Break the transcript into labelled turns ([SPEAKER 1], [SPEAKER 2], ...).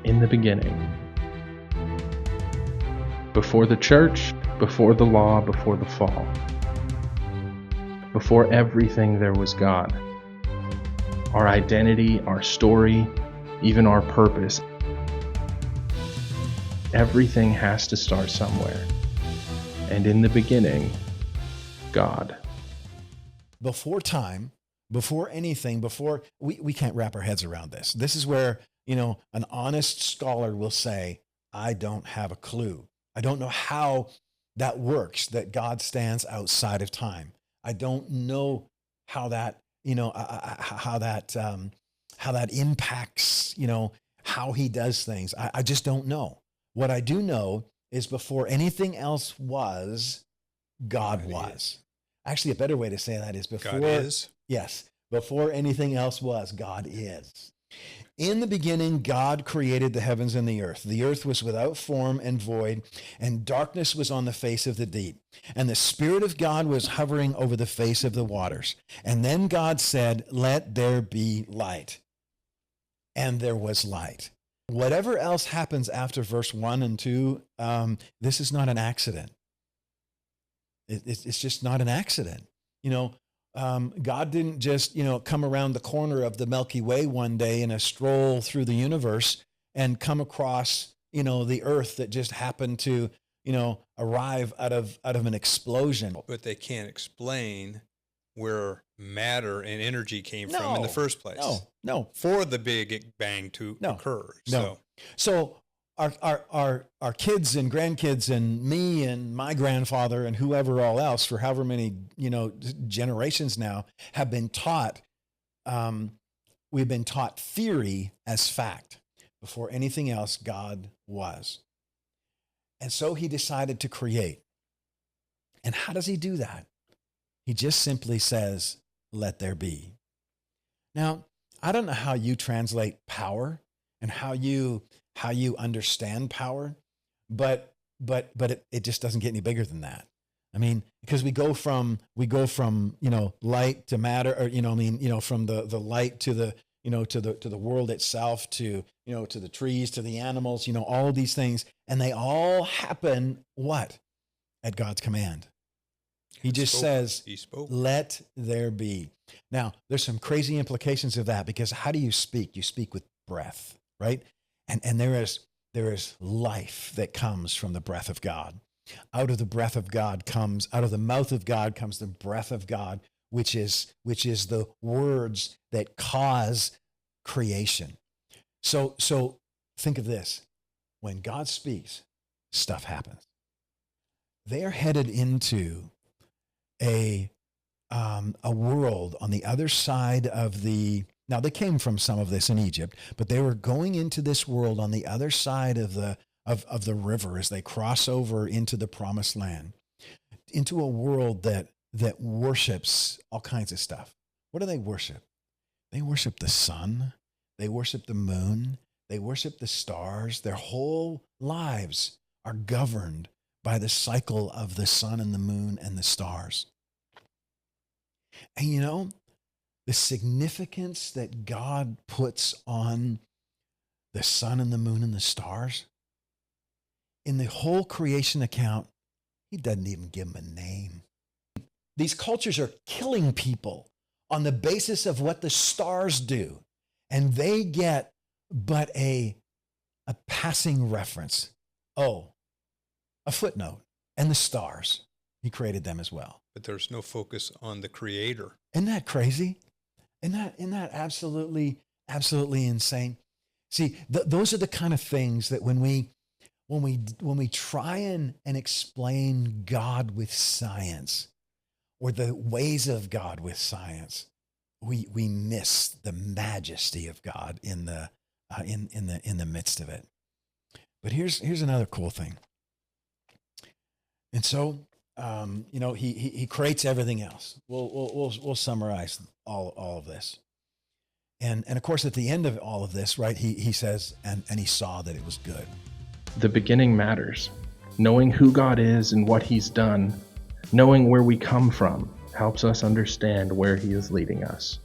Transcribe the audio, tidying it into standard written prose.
[SPEAKER 1] in the beginning. Before the church, before the law, before the fall. Before everything there was God. Our identity, our story, even our purpose. Everything has to start somewhere. And in the beginning, God.
[SPEAKER 2] Before time, before anything, we can't wrap our heads around this. This is where, an honest scholar will say, I don't have a clue. I don't know how that works, that God stands outside of time. I don't know how that, how that impacts, how he does things. I just don't know. What I do know is before anything else was, God was. Actually, a better way to say that is before.
[SPEAKER 3] God is?
[SPEAKER 2] Yes. Before anything else was, God is. In the beginning, God created the heavens and the earth. The earth was without form and void, and darkness was on the face of the deep. And the Spirit of God was hovering over the face of the waters. And then God said, let there be light. And there was light. Whatever else happens after verse 1 and 2, this is not an accident. It's just not an accident. God didn't just, come around the corner of the Milky Way one day in a stroll through the universe and come across, the earth that just happened to, arrive out of an explosion.
[SPEAKER 3] But they can't explain where matter and energy came from in the first place.
[SPEAKER 2] No.
[SPEAKER 3] For the Big Bang to occur.
[SPEAKER 2] So our kids and grandkids and me and my grandfather and whoever all else for however many, generations now have been taught, we've been taught theory as fact. Before anything else, God was. And so he decided to create. And how does he do that? He just simply says, let there be. Now, I don't know how you translate power and how you understand power, but it just doesn't get any bigger than that. I mean, because we go from light to matter, or from the light to the to the world itself, to the trees, to the animals, all of these things, and they all happen what? At God's command. He just says, let there be. Now, there's some crazy implications of that, because how do you speak? You speak with breath, right? And there is life that comes from the breath of God. Out of the breath of God comes, out of the mouth of God comes the breath of God, which is the words that cause creation. So think of this. When God speaks, stuff happens. They're headed into a world on the other side of now they came from some of this in Egypt, but they were going into this world on the other side of the river as they cross over into the promised land, into a world that worships all kinds of stuff. What do they worship? They worship the sun. They worship the moon. They worship the stars. Their whole lives are governed by the cycle of the sun and the moon and the stars. And the significance that God puts on the sun and the moon and the stars, in the whole creation account, he doesn't even give them a name. These cultures are killing people on the basis of what the stars do, and they get but a passing reference. Oh, a footnote. And the stars, he created them as well.
[SPEAKER 3] But there's no focus on the creator.
[SPEAKER 2] Isn't that crazy? Isn't that absolutely insane? See, those are the kind of things that when we try and explain God with science, or the ways of God with science, we miss the majesty of God in the midst of it. But here's another cool thing. And so, he creates everything else. We'll summarize all of this. And of course, at the end of all of this, right, he says, and he saw that it was good.
[SPEAKER 1] The beginning matters. Knowing who God is and what he's done, knowing where we come from, helps us understand where he is leading us.